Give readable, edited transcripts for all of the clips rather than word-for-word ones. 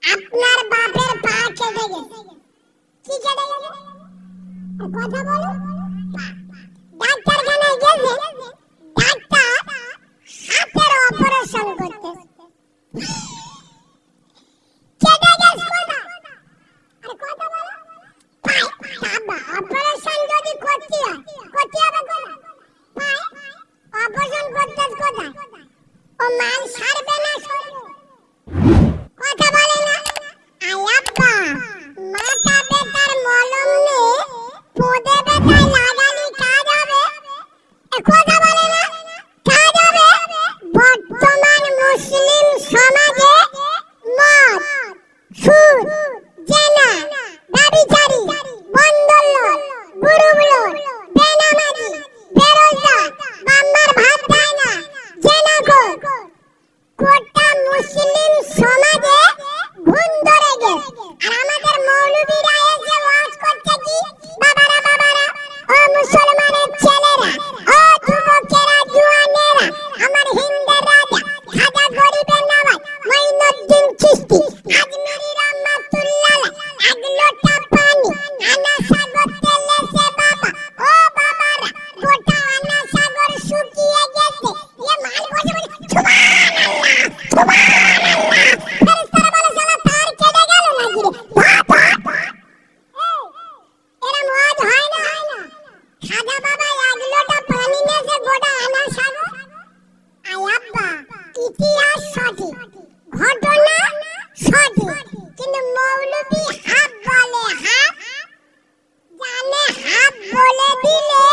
আপনার বাপের পা কেটে গেছে। কি কেটে গেছে? কথা বলো। ডাক্তারখানায় গেছে, ডাক্তার হাতের অপারেশন করতে। কেটে গেছে কথা। আর কথা বলো। বাবা অপারেশন যদি করতে হয়, করতে হবে কোথায়? পায়ে অপারেশন করতে কোথায়? ও মাল সারবে না সরবে? কথা বলে না। আয়াপ্পা মাথা ব্যথার মলম নে পোদে ব্যথায় লাগালি কাজ হবে? কথা বলে না। কাজ হবে। বর্তমান মুসলিম সমাজে মদ, সুদ, জেনা, ব্যভিচারী, বন্দরলোক, গুরুগুলোক, বেনামাজি, বেরোজগার, বাম্মার ভাত খায় না, জেনাখোর, গোটা মুসলিম সমাজে ঘুণ ধরে গেছে। আর আমাদের মৌলবীরা এসে ওয়াজ করছে কি? বাবারা বাবারা, ও মুসলমানের ছেলেরা, ও যুবকেরা, জওয়ানেরা, আমার হিন্দের রাজা খাজা গরিবের নওয়াজ মঈনুদ্দিন চিশতি আজমিরি রহমাতুল্লাহ এক লোটা পানি আনা সাগর তেলে সে বাবা, ও বাবারা, গোটা আনা সাগর শুকিয়ে গেছে। এ মাল বসে বসে সুবহানাল্লাহ সুবহানাল্লাহ ফেরেশতারা বলে শালা তার কেটে গেল নাকি রে? এরম ওয়াজ হয় না? খাজা বাবা এক লোটা পানি নিয়েছে, গোটা আনা সাগর। আয়াব্বা ইতিহাস সঠিক, ঘটনা সঠিক, কিন্তু মৌলবী হাফ বলে, হাফ জানে, হাফ বলে দিলে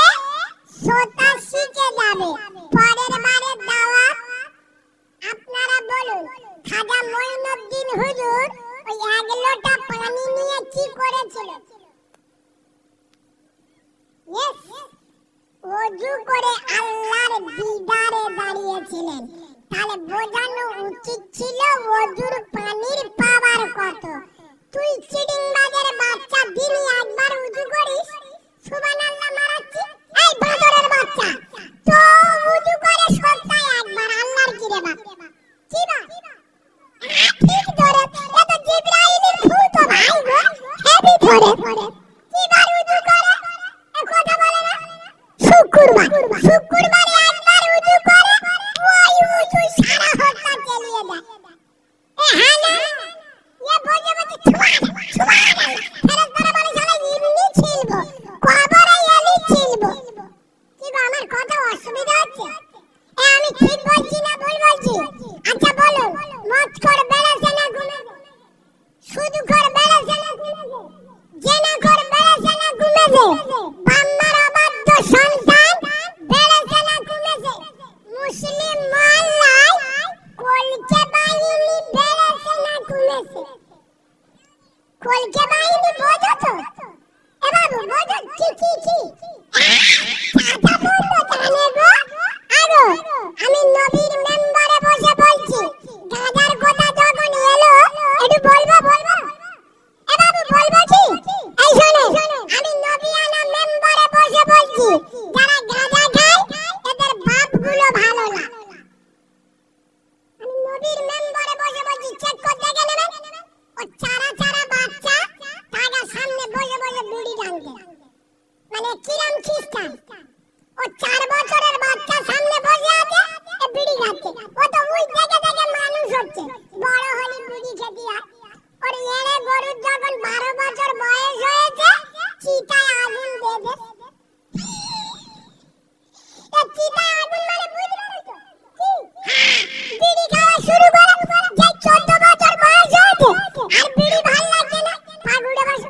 শ্রোতা শিখে যাবে। পরের বারে দাওয়াত আপনারা বলুন খাজা মঈনুদ্দিন হুজুর ওই এক লোটা পানি নিয়ে কি করেছিল? ইয়েস, ওযু করে আল্লাহর দিদারে দাঁড়িয়েছিলেন। তাহলে বোঝানো উচিত ছিল ওযুর পানির পাওয়ার কত। তুই চিডিংবাজের বাচ্চা, দিনে একবার উযু করিস, সুবহানাল্লাহ মারাচ্ছি। এই বাঁদরের বাচ্চা, তো উযু করে সপ্তাহে একবার, আল্লাহর কি রে বাপ? কি বাপ? ঠিক ধরে, এ তো জিবরাইলের ভূত ভাই গো, হেভি ধরে। কিবার উযু করে? এ কথা বলে না। শুক্রবার, শুক্রবারে একবার উযু করে, ওই উযু সারা হপ্তা চালিয়ে দেয়। এ হ্যাঁ না, এ বজে বজে সুবহানাল্লাহ ফেরেশতারা বলে শালা এমনি ছিলবো, কবরে এলি ছিলবো। কি গো, আমার কথা অসুবিধা হচ্ছে? এ আমি ঠিক বলছি না ভুল বলছি? আচ্ছা বলুন, মদখোর বেড়েছে না কমেছে? সুদখোর বেড়েছে না কমেছে? জেনাখোর বেড়েছে না কমেছে? বাম্মার অবাধ্য সন্তান বেড়েছে না কমেছে? মুসলিম মহল্লায় কলকে বাহিনী বেড়েছে না কমেছে? কলকে বাহিনী বোঝো তো? এ বাবু বোঝো? কি কথা বলতো জানে গো? আগো আমি নবীর মেম্বারে বসে বলছি, গাজার কথা যখন এলো একটু বলবো। এ বাবু বলবো কি? এই শোনে, আমি নবিয়ানা মেম্বারে বসে বলছি, যারা গাজা খায় এদের বাপগুলো ভালো না। আমি নবীর মেম্বারে বসে বলছি, চেক করতে গেলে ও চারা বাচ্চা টাকা সামনে বসে বসে বিড়ি টানতে, মানে কিরাম খ্রিস্টান। ও 4 বছরের বাচ্চা সামনে বসে আছে, এ বিড়ি খাচ্ছে। ও তো ওই দেখে মানুষ হচ্ছে, বড় হলে বিড়ি খেতে হয়। ওর এড়ে গরুর যখন 12 বছর বয়স হয়েছে, চিতায় আগুন দেবে। এ চিতায় আগুন মানে বুঝতে পারছো? কি? বিড়ি খাওয়া শুরু করে যে 14 বছর বয়স হয়েছে, আর বিড়ি ভাল লাগছে না, পাগুড়ে বসে।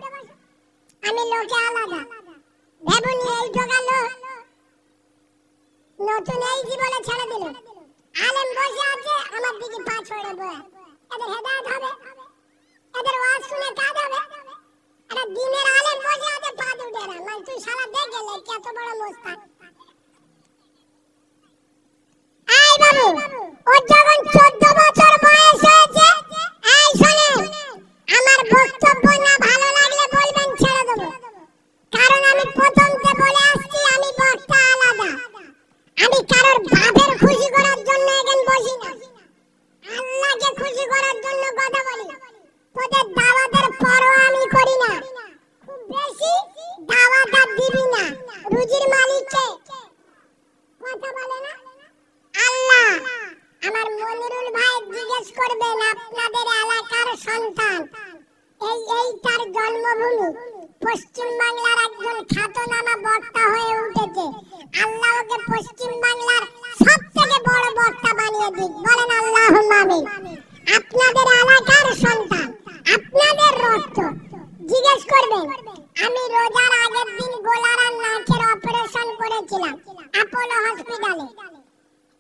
আমি লোকে আলাদা ভেবুনি, এই ঢোকালো নতুন এই জীবনে ছেড়ে দিল। আলেম বসে আছে আমার দিকে পা ছড়ে বয়ে, এদের হেদায়েত হবে, এদের ওয়াজ শুনে কাজ হবে। এটা এই তার জন্মভূমি পশ্চিম বাংলার একজন খ্যাতনামা বক্তা হয়ে উঠেছে। আল্লাহ ওকে পশ্চিম বাংলার সবথেকে বড় বক্তা বানিয়ে দিক, বলেন আল্লাহুম্মা আমিন। আপনাদের এলাকার সন্তান, আপনাদের রক্ত। জিজ্ঞেস করবেন, আমি রোজার আগের দিন গলার আর নাকের অপারেশন করেছিলাম অ্যাপোলো হসপিটালে।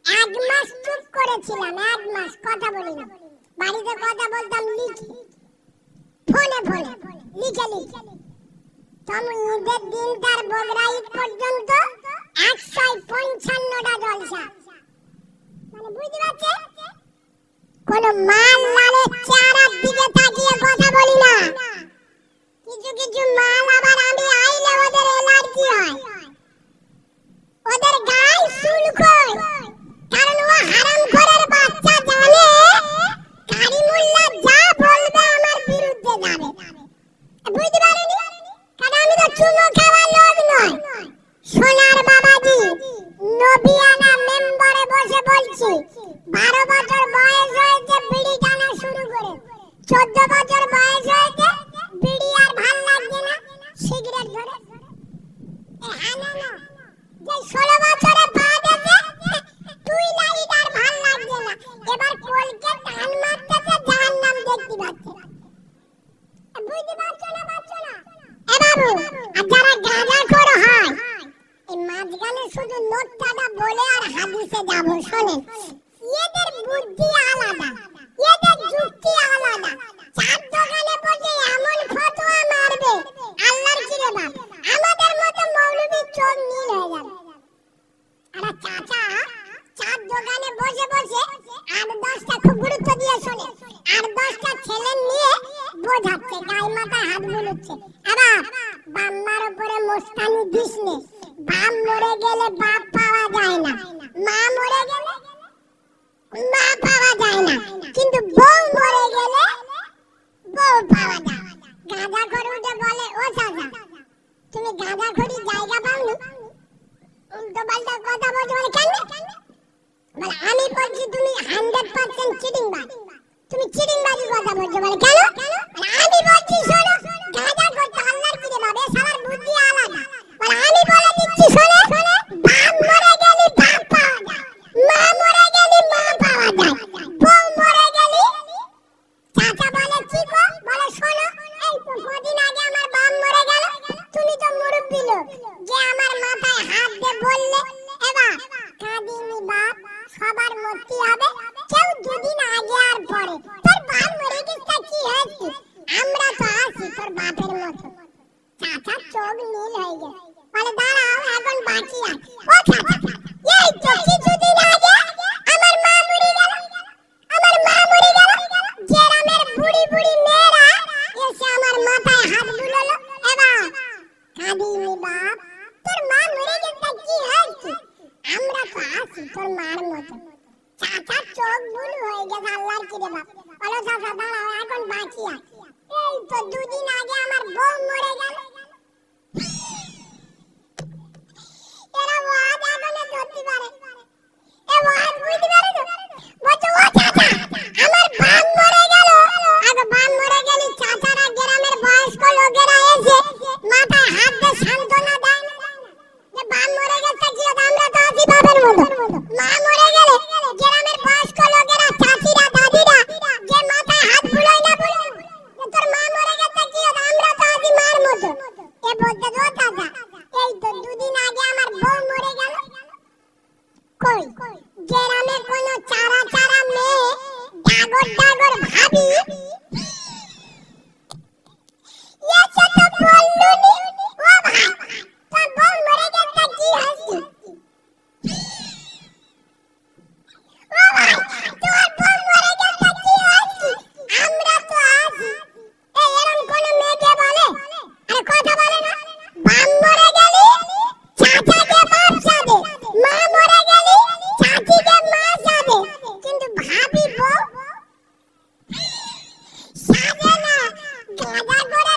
1 মাস চুপ করেছিলাম, 1 মাস কথা বলি না। বাড়িতে কথা বলতাম লিখে, ফোনে লিখে। তখন ঈদের দিন তার বগরা ঈদ পর্যন্ত 155টা জলসা। মানে বুঝতে পারছেন, কোন মাল লালের চেহারার দিকে তাকিয়ে কথা বলি না। কিছু মাল আবার আমি আইলে ওদের অ্যালার্জি হয়, ওদের গায়ে চুলকোয়, কারণ ও হারামখোরের বাচ্চা জানে কারিমুল্লাহ যা বলবে আমার বিরুদ্ধে যাবে। বুঝতে পারেনি, কারণ আমি তো চুমো খাওয়ার লোক নয়। সোনার বাবাজি নবিয়ানা মেম্বারে বসে বলছি, 12 বছর বয়স হয়েছে বিড়ি টানা শুরু করে, 14 বছর বয়স হয়েছে বিড়ি আর ভাল লাগছে না, সিগারেট ধরে। হ্যাঁ না, যে 16 বছরে পা দিয়েছে তুই লাইট আর ভাল লাগছে না, এবার কোলকে টান মারতেছে, জাহান্নাম দেখতে পাচ্ছে। বুঝতে পারছো না? এ বাবু, আর যারা গাঁজাখোর হয়, এই মাঝখানে শুধু নোটটা বলে আর হাদিসে যাব, শোনেন। এদের বুদ্ধি আলাদা, এদের যুক্তি আলাদা। চার দোকানে বসে এমন ফতোয়া মারবে, আল্লাহর কি রে বাপ, আমাদের মতো মৌলবীর চোখ নীল হয়ে যাবে। আর চাচা চার দোকানে বসে 8-10টা, খুব গুরুত্ব দিয়ে শোনে, 8-10টা ছেলে নিয়ে বোঝাচ্ছে, গায়ে মাথায় হাত বুলোচ্ছে। আবার বাম্মার উপরে মোস্তানি দিস নে, বাপ মরে গেলে বাপ পাওয়া যায় না, মা মরে গেলে মা পাওয়া যায় না, কিন্তু বউ মরে গেলে বউ পাওয়া যায়। গাঁজাখোর উঠে বলে, ও চাচা তুমি গাঁজাখোরি জায়গা পাওনি, উল্টো পাল্টা কথা বলছো। বলে কেন? বলে আমি বলছি তুমি 100% চিটিংবাজ, তুমি চিটিংবাজি কথা বলছো। বলে কেন? আমি বলছি শোনো, গাঁজাখোর তো আল্লাহর কি রে বাবা, শালার বুদ্ধি আলাদা। বলে আমি বলে দিচ্ছি শোনো, বাপ মরে গেলে বাপ পাওয়া যায়, মা মরে গেলে মা পাওয়া যায়, বউ মরে গেলে। চাচা বলে কি গো? বলে শোনো, এই তো কদিন আগে আমার বাপ মরে গেল, তুমি তো মুরব্বি লোক, যে আমার মাথায় হাত দিয়ে বললে এবার কাঁদিনি বাপ, সবার মরতে হবে, কেউ দুদিন আগে আর পরে। তোর বাপ মরে গেছে কি হয়েছে, আমরা তো আছি তোর বাপের মতো। চাচা চোখ নীল হয়ে গেছে, বলে দাঁড়াও এখন বাকি আছে। ও চাচা, এই তো কিছুদিন আগে আমার মা মরে গেল, গ্রামের বুড়ি মেয়েরা এসে আমার মাথায় হাত বুলালো। এবার কাঁদিনি বাপ, তোর মা মরে গেছে কি হয়েছে, আমরা তো আছি তোর মার মতো। চাচা চোখ বুলু হয়ে গেছে, আল্লাহর কি রে বাপ। বলো চাচা দাঁড়াও এখন বাকি আছে, এই তো দুদিন আগে আমার বউ মরে গেল। এরা ওয়াজ আগুনে ধরতে পারে, এ ওয়াজ বুঝতে পারে তো। বলছে ও চাচা আমার বাপ মরে গেল। আগে বাপ মরে গেলে চাচারা গ্রামের বয়স্ক লোকেরা এসে মাথায় হাত দিয়ে সান্ত্বনা দেয় না, যে বাপ মরে গেছে কি হতো, আমরা তো আছি বাপের মতো। মা মরে গেলে গ্রামের বয়স্ক লোকেরা, চাচিরা, দাদিরা যে মাথায় হাত বুলোয় না, যে তোর মা মরে গেছে কি হতো, আমরা তো আছি মার মতো। এ বলতে ও চাচা এই তো দুদিন আগে আমার বউ মরে গেল। কই গ্রামে কোন চারা মেয়ে ডাগর ভাবি এসে তো বললুনি, ও ভাই তোর বউ মরে গেছে কি হয়েছে, ও ভাই তোর বউ মরে গেছে কি হয়েছে, আমরা তো আছি। এরকম কোন মেয়েকে বলে? আরে কথা বলে না। বাপ মরে গেলে চাচাকে বাপ সাজে, মা মরে গেলে চাচিকে মা সাজে, কিন্তু ভাবি বউ সাজে না। গাঁজা করে